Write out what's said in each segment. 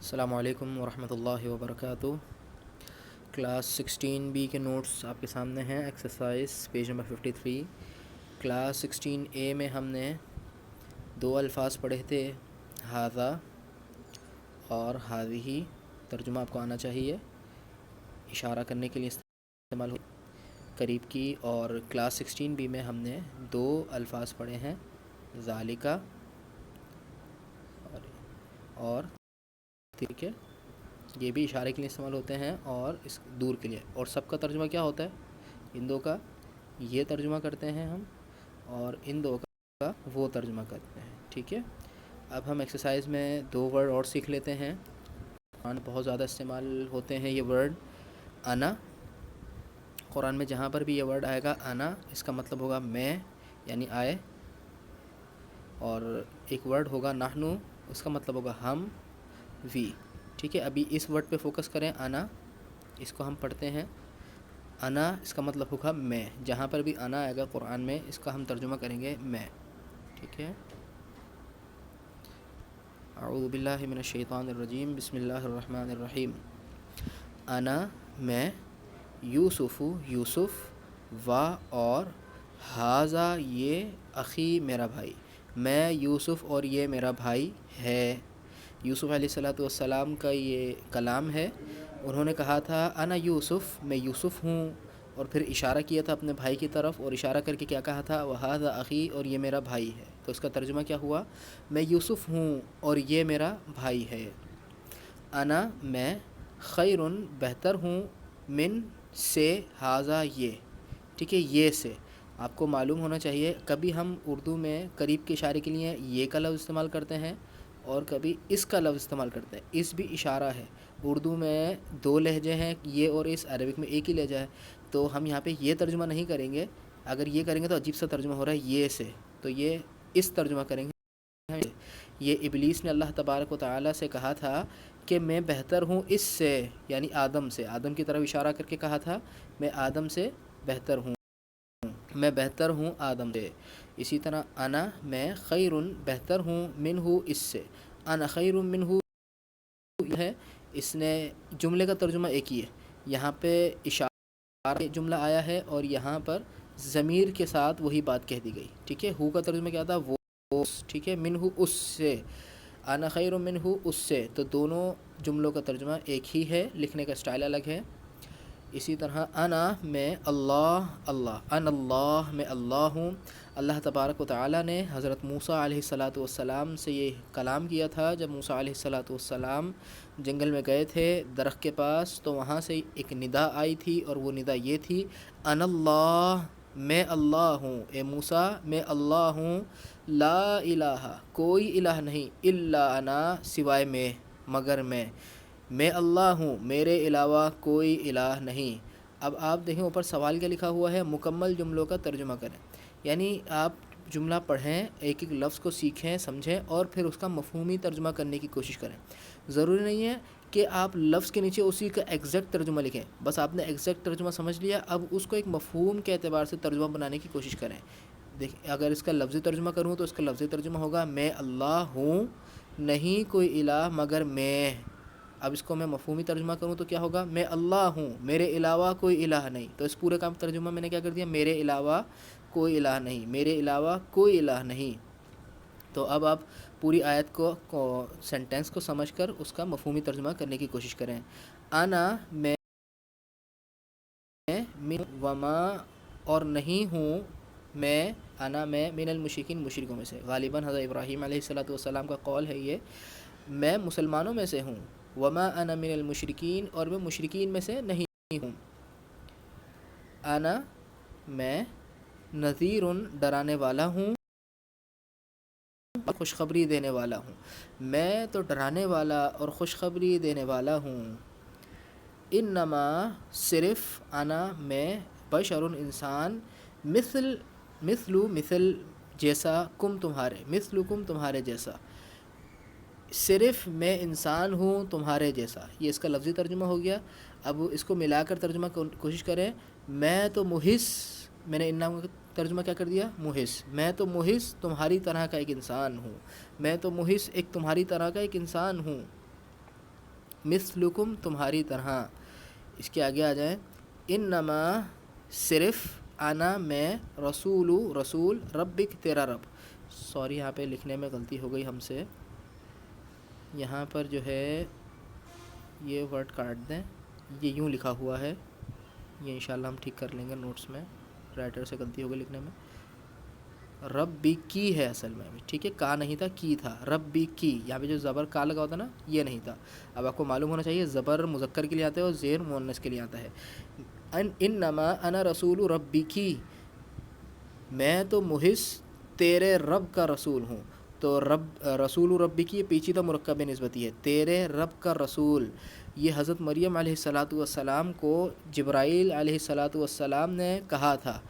السلام علیکم ورحمۃ اللہ وبرکاتہ۔ کلاس 16 بی کے نوٹس آپ کے سامنے ہیں۔ Exercise page number 53۔ کلاس 16 اے میں ہم نے دو الفاظ پڑھے تھے، ھذا اور ھذہ۔ ترجمہ آپ کو آنا چاہیے، اشارہ کرنے کے لیے استعمال ہو قریب کی۔ اور کلاس 16 بی میں ہم نے دو الفاظ پڑھے ہیں، ذالکا اور ٹھیک ہے، یہ بھی اشارے کے لیے استعمال ہوتے ہیں اور اس دور کے لیے۔ اور سب کا ترجمہ کیا ہوتا ہے؟ ان دو کا یہ ترجمہ کرتے ہیں ہم، اور ان دو کا وہ ترجمہ کرتے ہیں، ٹھیک ہے۔ اب ہم ایکسرسائز میں دو ورڈ اور سیکھ لیتے ہیں، قرآن بہت زیادہ استعمال ہوتے ہیں یہ ورڈ۔ انا، قرآن میں جہاں پر بھی یہ ورڈ آئے گا انا، اس کا مطلب ہوگا میں، یعنی آئے۔ اور ایک ورڈ ہوگا نحنو، اس کا مطلب ہوگا ہم، وی، ٹھیک ہے۔ ابھی اس ورڈ پہ فوکس کریں، انا، اس کو ہم پڑھتے ہیں۔ انا اس کا مطلب ہوگا میں، جہاں پر بھی انا آئے گا قرآن میں اس کا ہم ترجمہ کریں گے میں، ٹھیک ہے۔ اعوذ باللہ من الشیطان الرجیم، بسم اللہ الرحمن الرحیم۔ انا میں، یوسف یوسف، و اور، ھذا یہ، اخی میرا بھائی، میں یوسف اور یہ میرا بھائی ہے۔ یوسف علیہ السلام کا یہ کلام ہے، انہوں نے کہا تھا انا یوسف، میں یوسف ہوں، اور پھر اشارہ کیا تھا اپنے بھائی کی طرف، اور اشارہ کر کے کیا کہا تھا، وھذا اخی، اور یہ میرا بھائی ہے۔ تو اس کا ترجمہ کیا ہوا؟ میں یوسف ہوں اور یہ میرا بھائی ہے۔ انا میں، خیر بہتر ہوں، من سے، ھذا یہ، ٹھیک ہے، یہ سے۔ آپ کو معلوم ہونا چاہیے کبھی ہم اردو میں قریب کے اشارے کے لیے یہ کا لفظ استعمال کرتے ہیں اور کبھی اس کا لفظ استعمال کرتے ہیں۔ اس بھی اشارہ ہے، اردو میں دو لہجے ہیں، یہ اور اس، عربک میں ایک ہی لہجہ ہے، تو ہم یہاں پہ یہ ترجمہ نہیں کریں گے۔ اگر یہ کریں گے تو عجیب سا ترجمہ ہو رہا ہے یہ سے، تو یہ اس ترجمہ کریں گے۔ یہ ابلیس نے اللہ تبارک و تعالیٰ سے کہا تھا کہ میں بہتر ہوں اس سے، یعنی آدم سے، آدم کی طرف اشارہ کر کے کہا تھا میں آدم سے بہتر ہوں، میں بہتر ہوں آدم سے۔ اسی طرح انا میں، خیر بہتر ہوں، منہ اس سے، انا خیر منہ ہے، اس نے جملے کا ترجمہ ایک ہی ہے، یہاں پہ اشارہ جملہ آیا ہے اور یہاں پر ضمیر کے ساتھ وہی بات کہہ دی گئی، ٹھیک ہے۔ ہو کا ترجمہ کیا تھا؟ وہ، ٹھیک ہے، منہ اس سے، انا خیر منہ اس سے، تو دونوں جملوں کا ترجمہ ایک ہی ہے، لکھنے کا اسٹائل الگ ہے۔ اسی طرح انا میں، اللہ اللہ، انا اللہ میں اللہ ہوں۔ اللہ تبارک و تعالیٰ نے حضرت موسیٰ علیہ السلام سے یہ کلام کیا تھا جب موسیٰ علیہ السلام جنگل میں گئے تھے درخت کے پاس، تو وہاں سے ایک ندا آئی تھی، اور وہ ندا یہ تھی، انا اللہ، میں اللہ ہوں، اے موسیٰ میں اللہ ہوں، لا الہ کوئی الہ نہیں، الا انا سوائے میں، مگر میں اللہ ہوں، میرے علاوہ کوئی الہ نہیں۔ اب آپ دیکھیں اوپر سوال کیا لکھا ہوا ہے، مکمل جملوں کا ترجمہ کریں، یعنی آپ جملہ پڑھیں، ایک ایک لفظ کو سیکھیں، سمجھیں، اور پھر اس کا مفہومی ترجمہ کرنے کی کوشش کریں۔ ضروری نہیں ہے کہ آپ لفظ کے نیچے اسی کا ایگزیکٹ ترجمہ لکھیں، بس آپ نے ایگزیکٹ ترجمہ سمجھ لیا، اب اس کو ایک مفہوم کے اعتبار سے ترجمہ بنانے کی کوشش کریں۔ دیکھیں اگر اس کا لفظی ترجمہ کروں تو اس کا لفظی ترجمہ ہوگا میں اللہ ہوں، نہیں کوئی الہ مگر میں۔ اب اس کو میں مفہومی ترجمہ کروں تو کیا ہوگا؟ میں اللہ ہوں، میرے علاوہ کوئی الہ نہیں، تو اس پورے کا ترجمہ میں نے کیا کر دیا؟ میرے علاوہ کوئی الہ نہیں، میرے علاوہ کوئی الہ نہیں۔ تو اب آپ پوری آیت کو سینٹینس کو سمجھ کر اس کا مفہومی ترجمہ کرنے کی کوشش کریں۔ انا میں، من وما اور نہیں ہوں میں، انا میں، من المشرکین مشرکوں میں سے۔ غالباً حضرت ابراہیم علیہ السلام کا قول ہے یہ، میں مسلمانوں میں سے ہوں، وما انا من المشرکین، اور میں مشرکین میں سے نہیں ہوں۔ انا میں، نذیر ڈرانے والا ہوں، خوشخبری دینے والا ہوں، میں تو ڈرانے والا اور خوشخبری دینے والا ہوں۔ انما صرف، انا میں، بشر انسان، مثل جیسا، کم تمہارے، مثلکم تمہارے جیسا، صرف میں انسان ہوں تمہارے جیسا، یہ اس کا لفظی ترجمہ ہو گیا۔ اب اس کو ملا کر ترجمہ کوشش کریں، میں تو محض، میں نے ان نام کا ترجمہ کیا کر دیا؟ محض، میں تو محض تمہاری طرح کا ایک انسان ہوں، میں تو محض ایک تمہاری طرح کا ایک انسان ہوں۔ مثلکم تمہاری طرح. اس کے آگے آ جائیں. انما صرف انا میں رسول ربک تیرا رب. سوری یہاں پہ لکھنے میں غلطی ہو گئی ہم سے. یہاں پر جو ہے یہ ورڈ کاٹ دیں. یہ یوں لکھا ہوا ہے. یہ انشاءاللہ ہم ٹھیک کر لیں گے نوٹس میں. رائٹر سے غلطی ہو گئی لکھنے میں. ربی کی ہے اصل میں. ٹھیک ہے, کا نہیں تھا, کی تھا. ربی کی, یہاں پہ جو زبر کا لگا ہوتا نا, یہ نہیں تھا. اب آپ کو معلوم ہونا چاہیے زبر مذکر کے لیے آتا ہے اور زیر مؤنث کے لیے آتا ہے. انما انا رسول ربی کی, میں تو محض تیرے رب کا رسول ہوں. تو رسول ربی کی یہ پیچیدہ مرکب نسبتی ہے. تیرے رب کا رسول, یہ حضرت مریم علیہ الصلاۃ والسلام کو جبرائیل علیہ الصلاۃ والسلام نے کہا تھا.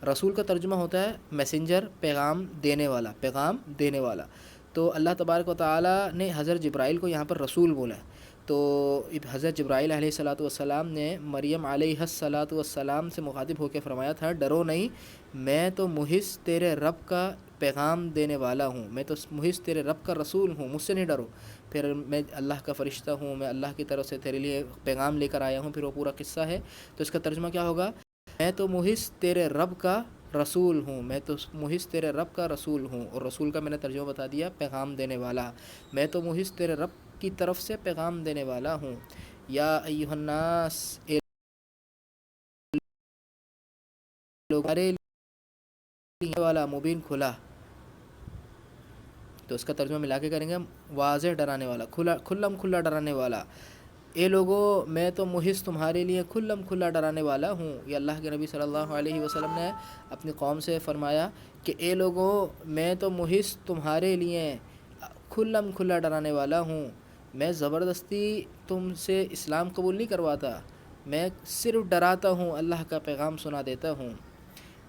رسول کا ترجمہ ہوتا ہے میسنجر, پیغام دینے والا. تو اللہ تبارک و تعالیٰ نے حضرت جبرائیل کو یہاں پر رسول بولا ہے. تو حضرت جبرائیل علیہ الصلاۃ والسلام نے مریم علیہ الصلاۃ والسلام سے مخاطب ہو کے فرمایا تھا, ڈرو نہیں, میں تو محض تیرے رب کا پیغام دینے والا ہوں, میں تو محض تیرے رب کا رسول ہوں, مجھ سے نہیں ڈرو. پھر میں اللہ کا فرشتہ ہوں, میں اللہ کی طرف سے تیرے لیے پیغام لے کر آیا ہوں. پھر وہ پورا قصہ ہے. تو اس کا ترجمہ کیا ہوگا؟ میں تو محض تیرے رب کا رسول ہوں, میں تو محض تیرے رب کا رسول ہوں. اور رسول کا میں نے ترجمہ بتا دیا, پیغام دینے والا. میں تو محض تیرے رب کی طرف سے پیغام دینے والا ہوں. یا ایھا الناس, لوگارے والا مبین کھلا. تو اس کا ترجمہ ملا کے کریں گے, واضح ڈرانے والا, کھلا ڈرانے والا. اے لوگو, میں تو محض تمہارے لیے کھلا ڈرانے والا ہوں. یہ اللہ کے نبی صلی اللہ علیہ وسلم نے اپنی قوم سے فرمایا کہ اے لوگو, میں تو محض تمہارے لیے کھلا ڈرانے والا ہوں. میں زبردستی تم سے اسلام قبول نہیں کرواتا, میں صرف ڈراتا ہوں, اللہ کا پیغام سنا دیتا ہوں.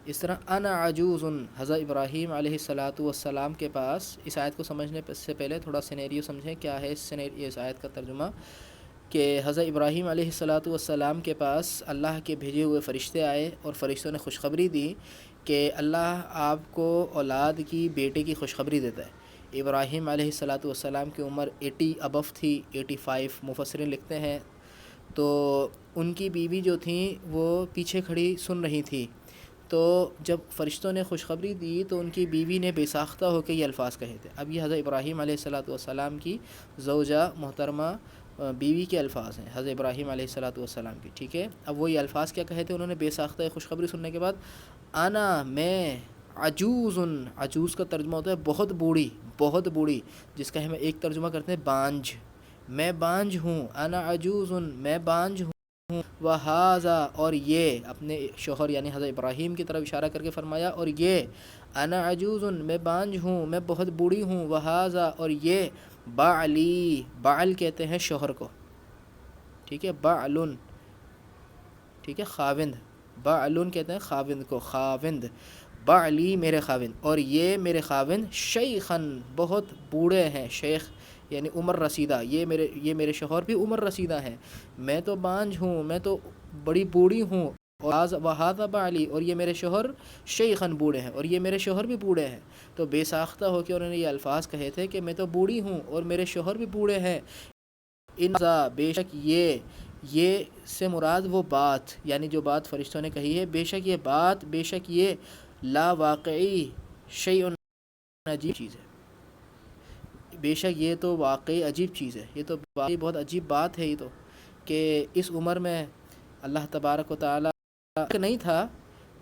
اس طرح انا عجوز, حضرت ابراہیم علیہ الصلاۃ والسلام کے پاس, اس آیت کو سمجھنے سے پہلے تھوڑا سینیریو سمجھیں کیا ہے اس آیت کا ترجمہ. کہ حضرت ابراہیم علیہ الصلاۃ والسلام کے پاس اللہ کے بھیجے ہوئے فرشتے آئے اور فرشتوں نے خوشخبری دی کہ اللہ آپ کو اولاد کی, بیٹے کی خوشخبری دیتا ہے. ابراہیم علیہ الصلاۃ والسلام کی عمر 80 ابف تھی, 85 مفسرین لکھتے ہیں. تو ان کی بیوی جو تھیں وہ پیچھے کھڑی سن رہی تھی. تو جب فرشتوں نے خوشخبری دی تو ان کی بیوی نے بے ساختہ ہو کے یہ الفاظ کہے تھے. اب یہ حضرت ابراہیم علیہ الصلاۃ والسلام کی زوجہ محترمہ بیوی کے الفاظ ہیں, حضرت ابراہیم علیہ الصلاۃ والسلام کی. ٹھیک ہے, اب وہ یہ الفاظ کیا کہے تھے انہوں نے بے ساختہ خوشخبری سننے کے بعد؟ انا, میں, عجوز, عجوز کا ترجمہ ہوتا ہے بہت بوڑھی, جس کا ہم ایک ترجمہ کرتے ہیں بانجھ. میں بانجھ ہوں. انا عجوز, میں بانجھ ہوں. وہذا, اور یہ, اپنے شوہر یعنی حضرت ابراہیم کی طرف اشارہ کر کے فرمایا, اور یہ, انا عجوز, میں بانجھ ہوں, میں بہت بوڑھی ہوں. وہذا, اور یہ, بعلی, بعل کہتے ہیں شوہر کو. ٹھیک ہے, بعلن, ٹھیک ہے, خاوند. بعلن کہتے ہیں خاوند کو, خاوند. بعلی, میرے خاوند, اور یہ میرے خاوند, شیخن, بہت بوڑھے ہیں. شیخ یعنی عمر رسیدہ, یہ میرے شوہر بھی عمر رسیدہ ہیں. میں تو بانجھ ہوں, میں تو بڑی بوڑھی ہوں. وہذا بعلی, اور یہ میرے شوہر شیخن, بوڑھے ہیں, اور یہ میرے شوہر بھی بوڑھے ہیں. تو بے ساختہ ہو کے انہوں نے یہ الفاظ کہے تھے کہ میں تو بوڑھی ہوں اور میرے شوہر بھی بوڑھے ہیں. بے شک یہ سے مراد وہ بات, یعنی جو بات فرشتوں نے کہی ہے, بے شک یہ بات, بے شک یہ, لا واقعی شیء عجیب چیز ہے. بے شک یہ تو واقعی عجیب چیز ہے, یہ تو واقعی بہت عجیب بات ہے. یہ تو کہ اس عمر میں اللہ تبارک و تعالیٰ نہیں تھا,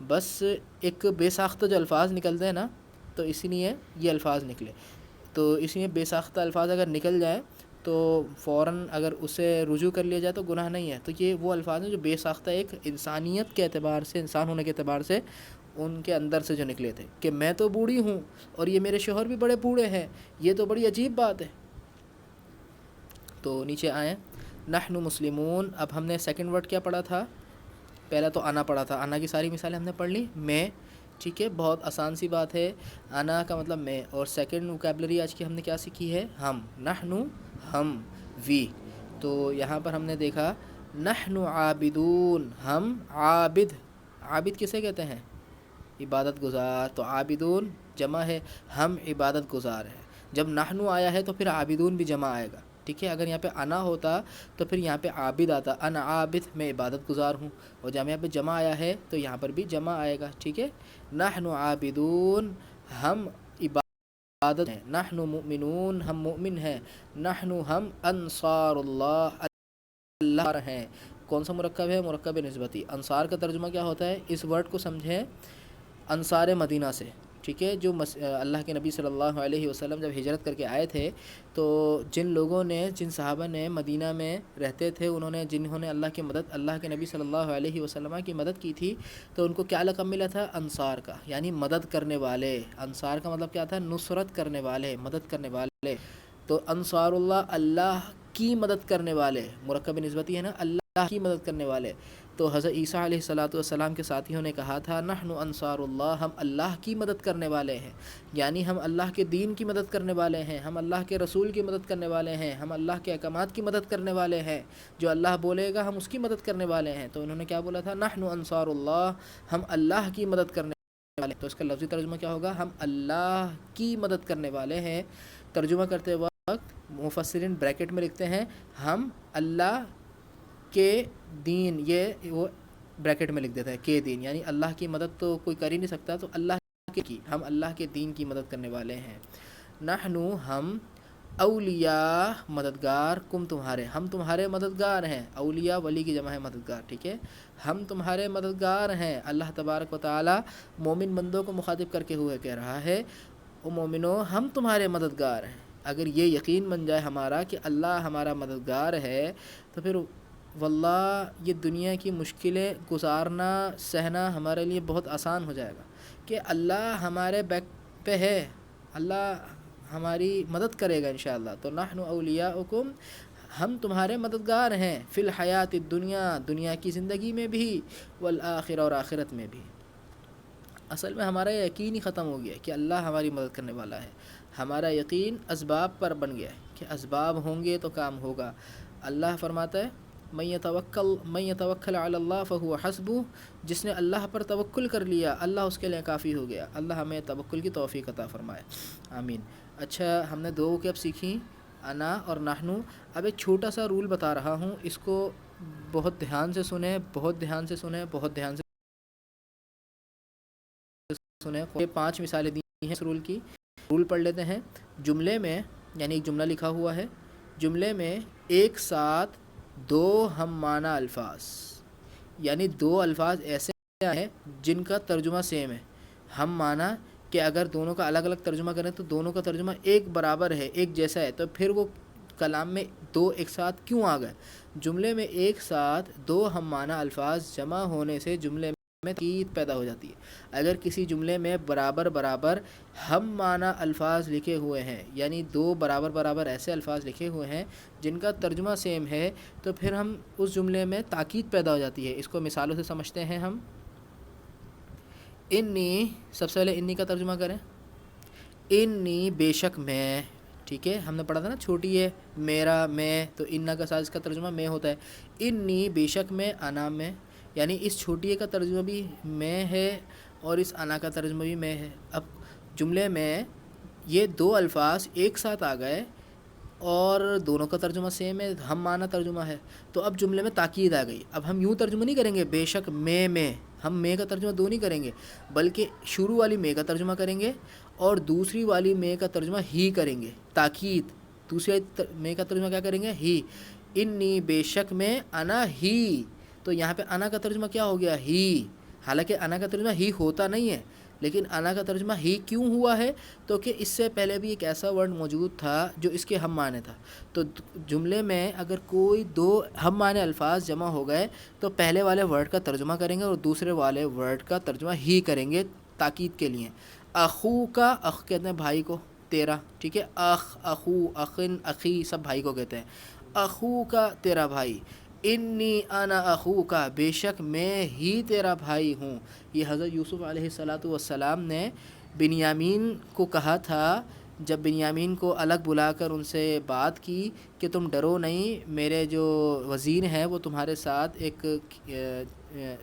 بس ایک بے ساختہ جو الفاظ نکلتے ہیں نا, تو اسی لیے یہ الفاظ نکلے. تو اس لیے بے ساختہ الفاظ اگر نکل جائیں تو فوراً اگر اسے رجوع کر لیا جائے تو گناہ نہیں ہے. تو یہ وہ الفاظ ہیں جو بے ساختہ ایک انسانیت کے اعتبار سے, انسان ہونے کے اعتبار سے ان کے اندر سے جو نکلے تھے کہ میں تو بوڑھی ہوں اور یہ میرے شوہر بھی بڑے بوڑھے ہیں, یہ تو بڑی عجیب بات ہے. تو نیچے آئیں, نحن مسلمون. اب ہم نے سیکنڈ ورڈ کیا پڑھا تھا؟ پہلا تو انا پڑھا تھا, انا کی ساری مثالیں ہم نے پڑھ لی. میں, ٹھیک ہے, بہت آسان سی بات ہے, انا کا مطلب میں. اور سیکنڈ وکیبلری آج کی ہم نے کیا سیکھی ہے؟ ہم. نحن, ہم, وی. تو یہاں پر ہم نے دیکھا نحن عابدون, ہم عابد. عابد کسے کہتے ہیں؟ عبادت گزار. تو عابدون جمع ہے, ہم عبادت گزار ہیں. جب نحن آیا ہے تو پھر عابدون بھی جمع آئے گا. ٹھیک ہے. اگر یہاں پہ انا ہوتا تو پھر یہاں پہ عابد آتا, انا عابد, میں عبادت گزار ہوں, اور جب یہاں پہ جمع آیا ہے تو یہاں پر بھی جمع آئے گا. ٹھیک ہے. نحن عابدون, ہم عبادت ہیں. نحن مؤمنون, ہم مؤمن ہیں. نحن, ہم انصار اللہ, اللہ ہیں. کون سا مرکب ہے؟ مرکب نسبتی. انصار کا ترجمہ کیا ہوتا ہے؟ اس ورڈ کو سمجھیں انصار مدینہ سے. ٹھیک ہے. جو اللہ کے نبی صلی اللہ علیہ وسلم جب ہجرت کر کے آئے تھے تو جن لوگوں نے, جن صحابہ نے مدینہ میں رہتے تھے, جنہوں نے اللہ کی مدد, اللہ کے نبی صلی اللہ علیہ وسلم کی مدد کی تھی, تو ان کو کیا لقب ملا تھا؟ انصار کا, یعنی مدد کرنے والے. انصار کا مطلب کیا تھا؟ نصرت کرنے والے, مدد کرنے والے. تو انصار اللہ, اللہ کی مدد کرنے والے, مرکب نسبتی ہے نا, اللہ کی مدد کرنے والے. تو حضرت عیسیٰ علیہ السلام کے ساتھیوں نے کہا تھا نحن انصار اللہ, ہم اللہ کی مدد کرنے والے ہیں, یعنی ہم اللہ کے دین کی مدد کرنے والے ہیں, ہم اللہ کے رسول کی مدد کرنے والے ہیں, ہم اللہ کے احکامات کی مدد کرنے والے ہیں, جو اللہ بولے گا ہم اس کی مدد کرنے والے ہیں. تو انہوں نے کیا بولا تھا؟ نحن انصار اللہ, ہم اللہ کی مدد کرنے والے ہیں. تو اس کا لفظی ترجمہ کیا ہوگا؟ ہم اللہ کی مدد کرنے والے ہیں. ترجمہ کرتے وقت مفسرین بریکٹ میں لکھتے ہیں ہم اللہ کے دین, یہ وہ بریکٹ میں لکھ دیتا ہے کے دین, یعنی اللہ کی مدد تو کوئی کر ہی نہیں سکتا, تو اللہ کی, ہم اللہ کے دین کی مدد کرنے والے ہیں. نحنو, ہم, اولیاء, مددگار, کم, تمہارے, ہم تمہارے مددگار ہیں. اولیاء ولی کی جمع ہے مددگار. ٹھیک ہے. ہم تمہارے مددگار ہیں. اللہ تبارک و تعالی مومن بندوں کو مخاطب کر کے ہوئے کہہ رہا ہے او مومنو, ہم تمہارے مددگار ہیں. اگر یہ یقین بن جائے ہمارا کہ اللہ ہمارا مددگار ہے, تو پھر واللہ یہ دنیا کی مشکلیں گزارنا, سہنا ہمارے لیے بہت آسان ہو جائے گا, کہ اللہ ہمارے بیک پہ ہے, اللہ ہماری مدد کرے گا انشاءاللہ. تو نحن اولیاؤکم, ہم تمہارے مددگار ہیں, فی الحیات الدنیا, دنیا کی زندگی میں بھی, والآخرہ, اور آخرت میں بھی. اصل میں ہمارا یقین ہی ختم ہو گیا کہ اللہ ہماری مدد کرنے والا ہے. ہمارا یقین اسباب پر بن گیا ہے کہ اسباب ہوں گے تو کام ہوگا. اللہ فرماتا ہے من یتوکل علی اللہ فہو حسبہ, جس نے اللہ پر توکل کر لیا اللہ اس کے لیے کافی ہو گیا. اللہ ہمیں توکل کی توفیق عطا فرمائے, آمین. اچھا, ہم نے دو کیب سیکھیں, انا اور نحنو. اب ایک چھوٹا سا رول بتا رہا ہوں, اس کو بہت دھیان سے سنیں, بہت دھیان سے سنیں, بہت دھیان سے سنیں. یہ 5 مثالیں دی ہیں اس رول کی. رول پڑھ لیتے ہیں. جملے میں, یعنی ایک جملہ لکھا ہوا ہے, جملے میں ایک ساتھ 2 ہم معنی الفاظ, یعنی 2 الفاظ ایسے ہیں جن کا ترجمہ سیم ہے. ہم معنی کہ اگر دونوں کا الگ الگ ترجمہ کریں تو دونوں کا ترجمہ ایک برابر ہے, ایک جیسا ہے, تو پھر وہ کلام میں 2 ایک ساتھ کیوں آ گئے؟ جملے میں ایک ساتھ 2 ہم معنی الفاظ جمع ہونے سے جملے میں تاکید پیدا ہو جاتی ہے. اگر کسی جملے میں برابر برابر ہم معنی الفاظ لکھے ہوئے ہیں, یعنی 2 برابر برابر ایسے الفاظ لکھے ہوئے ہیں جن کا ترجمہ سیم ہے, تو پھر ہم اس جملے میں تاکید پیدا ہو جاتی ہے. اس کو مثالوں سے سمجھتے ہیں ہم. انی, سب سے پہلے انی کا ترجمہ کریں. انی, بے شک میں. ٹھیک ہے, ہم نے پڑھا تھا نا چھوٹی ہے, میرا, میں, تو انا کا ساتھ اس کا ترجمہ میں ہوتا ہے. انی, بے شک میں, انا, میں, یعنی اس چھوٹی کا ترجمہ بھی میں ہے اور اس انا کا ترجمہ بھی میں ہے. اب جملے میں یہ 2 الفاظ ایک ساتھ آ گئے اور دونوں کا ترجمہ سیم ہے, ہم معنی ترجمہ ہے, تو اب جملے میں تاکید آ گئی. اب ہم یوں ترجمہ نہیں کریں گے بے شک میں, ہم میں کا ترجمہ 2 نہیں کریں گے, بلکہ شروع والی میں کا ترجمہ کریں گے اور دوسری والی میں کا ترجمہ ہی کریں گے. تاکید, دوسری میں کا ترجمہ کیا کریں گے؟ ہی. انی, بے شک میں, انا ہی. تو یہاں پہ انا کا ترجمہ کیا ہو گیا؟ ہی. حالانکہ انا کا ترجمہ ہی ہوتا نہیں ہے, لیکن انا کا ترجمہ ہی کیوں ہوا ہے؟ تو کہ اس سے پہلے بھی ایک ایسا ورڈ موجود تھا جو اس کے ہم معنی تھا. تو جملے میں اگر کوئی 2 ہم معنی الفاظ جمع ہو گئے تو پہلے والے ورڈ کا ترجمہ کریں گے اور دوسرے والے ورڈ کا ترجمہ ہی کریں گے تاکید کے لیے. اخو کا, اخ کہتے ہیں بھائی کو, تیرا. ٹھیک ہے, اخ, اخو, اخن, اخی, سب بھائی کو کہتے ہیں. اخو کا, تیرا بھائی. انی انا اخو کا, بے شک میں ہی تیرا بھائی ہوں. یہ حضرت یوسف علیہ السلام نے بنیامین کو کہا تھا, جب بنیامین کو الگ بلا کر ان سے بات کی کہ تم ڈرو نہیں, میرے جو وزیر ہیں وہ تمہارے ساتھ ایک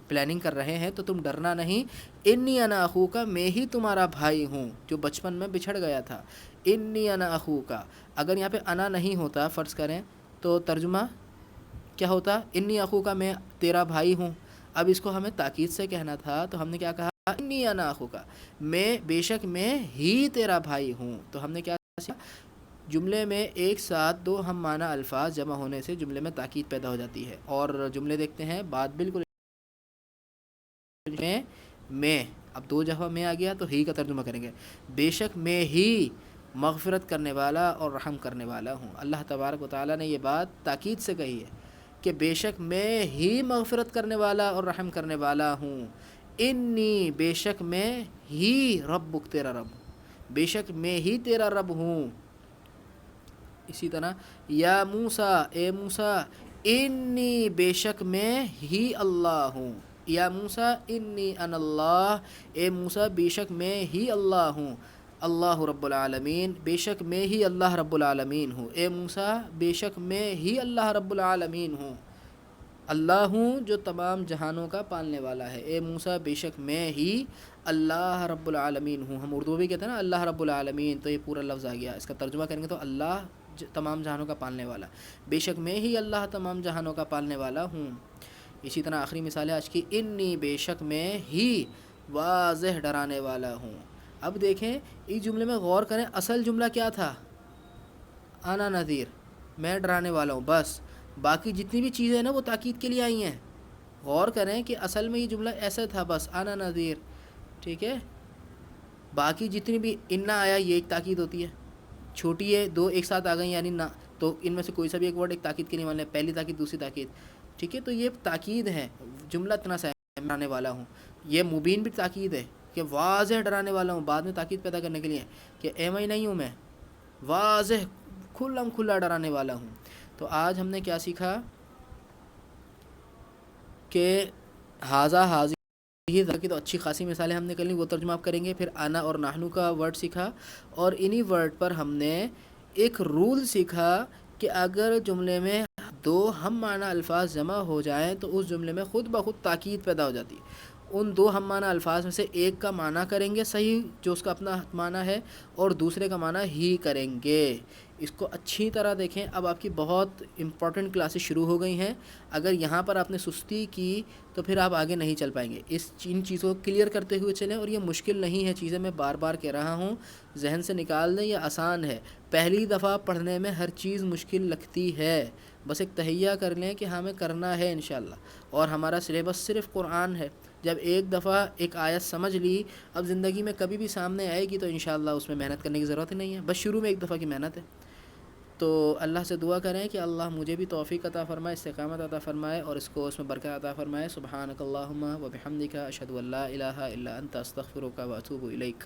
پلاننگ کر رہے ہیں, تو تم ڈرنا نہیں. انی انا اخو کا, میں ہی تمہارا بھائی ہوں جو بچپن میں بچھڑ گیا تھا. انی انا اخوکا. اگر یہاں پہ انا نہیں ہوتا فرض کریں تو ترجمہ کیا ہوتا؟ انی اخوکا، میں تیرا بھائی ہوں. اب اس کو ہمیں تاکید سے کہنا تھا تو ہم نے کیا کہا؟ انی انا اخوکا، میں بے شک میں ہی تیرا بھائی ہوں. تو ہم نے کیا کیا؟ جملے میں ایک ساتھ دو ہم معنی الفاظ جمع ہونے سے جملے میں تاکید پیدا ہو جاتی ہے. اور جملے دیکھتے ہیں بات بالکل میں اب دو جگہ میں آ گیا تو ہی کا ترجمہ کریں گے. بے شک میں ہی مغفرت کرنے والا اور رحم کرنے والا ہوں. اللہ تبارک و تعالیٰ نے یہ بات تاکید سے کہی ہے کہ بے شک میں ہی مغفرت کرنے والا اور رحم کرنے والا ہوں. انی، بے شک میں ہی ربک، تیرا رب، بے شک میں ہی تیرا رب ہوں. اسی طرح یا موسیٰ، اے موسیٰ، انی، بے شک میں ہی اللہ ہوں. یا موسیٰ انی انا اللہ، اے موسیٰ بے شک میں ہی اللہ ہوں. اللہ رب العالمین، بے شک میں ہی اللہ رب العالمین ہوں. اے موسیٰ بے شک میں ہی اللہ رب العالمین ہوں. اللہ ہوں جو تمام جہانوں کا پالنے والا ہے. اے موسیٰ بے شک میں ہی اللہ رب العالمین ہوں. ہم اردو بھی کہتے ہیں نا اللہ رب العالمین، تو یہ پورا لفظ آ گیا. اس کا ترجمہ کریں گے تو اللہ تمام جہانوں کا پالنے والا، بے شک میں ہی اللہ تمام جہانوں کا پالنے والا ہوں. اسی طرح آخری مثال ہے آج کی، انی، بے شک میں ہی واضح ڈرانے والا ہوں. اب دیکھیں اس جملے میں غور کریں، اصل جملہ کیا تھا؟ انا نذیر، میں ڈرانے والا ہوں. بس باقی جتنی بھی چیزیں ہیں نا وہ تاکید کے لیے آئی ہیں. غور کریں کہ اصل میں یہ جملہ ایسا تھا، بس انا نذیر، ٹھیک ہے. باقی جتنی بھی انا آیا یہ ایک تاکید ہوتی ہے، چھوٹی ہے دو ایک ساتھ آ گئی یعنی نہ، تو ان میں سے کوئی سا بھی ایک ورڈ ایک تاکید کے لیے مان لیں، پہلی تاکید دوسری تاکید، ٹھیک ہے. تو یہ تاکید ہے، جملہ اتنا سا ہے، میں ڈرانے والا ہوں. یہ مبین بھی تاکید ہے کہ واضح ڈرانے والا ہوں، بعد میں تاکید پیدا کرنے کے لیے کہ ایم آئی نہیں ہوں، میں واضح کھلم کھلا ڈرانے والا ہوں. تو آج ہم نے کیا سیکھا کہ حاضہ حاضی کی تو اچھی خاصی مثالیں ہم نے کر لیں، وہ ترجمہ آپ کریں گے. پھر انا اور نحنو کا ورڈ سیکھا، اور انہی ورڈ پر ہم نے ایک رول سیکھا کہ اگر جملے میں دو ہم معنی الفاظ جمع ہو جائیں تو اس جملے میں خود بخود تاکید پیدا ہو جاتی ہے. ان دو ہم معنی الفاظ میں سے ایک کا معنی کریں گے صحیح جو اس کا اپنا معنی ہے، اور دوسرے کا معنی ہی کریں گے. اس کو اچھی طرح دیکھیں. اب آپ کی بہت امپورٹنٹ کلاسز شروع ہو گئی ہیں. اگر یہاں پر آپ نے سستی کی تو پھر آپ آگے نہیں چل پائیں گے. ان چیزوں کو کلیئر کرتے ہوئے چلیں، اور یہ مشکل نہیں ہے چیزیں، میں بار بار کہہ رہا ہوں، ذہن سے نکال دیں، یہ آسان ہے. پہلی دفعہ پڑھنے میں ہر چیز مشکل لگتی ہے، بس ایک تہیہ کر لیں کہ ہمیں کرنا ہے انشاءاللہ. اور ہمارا سلیبس صرف قرآن ہے. جب ایک دفعہ ایک آیت سمجھ لی، اب زندگی میں کبھی بھی سامنے آئے گی تو انشاءاللہ اس میں محنت کرنے کی ضرورت ہی نہیں ہے، بس شروع میں ایک دفعہ کی محنت ہے. تو اللہ سے دعا کریں کہ اللہ مجھے بھی توفیق عطا فرمائے، استقامت عطا فرمائے، اور اس کو اس میں برکت عطا فرمائے. سبحانک اللہم و بحمدک، اشہد ان لا الہ الا انت، استغفرک و اتوب الیک.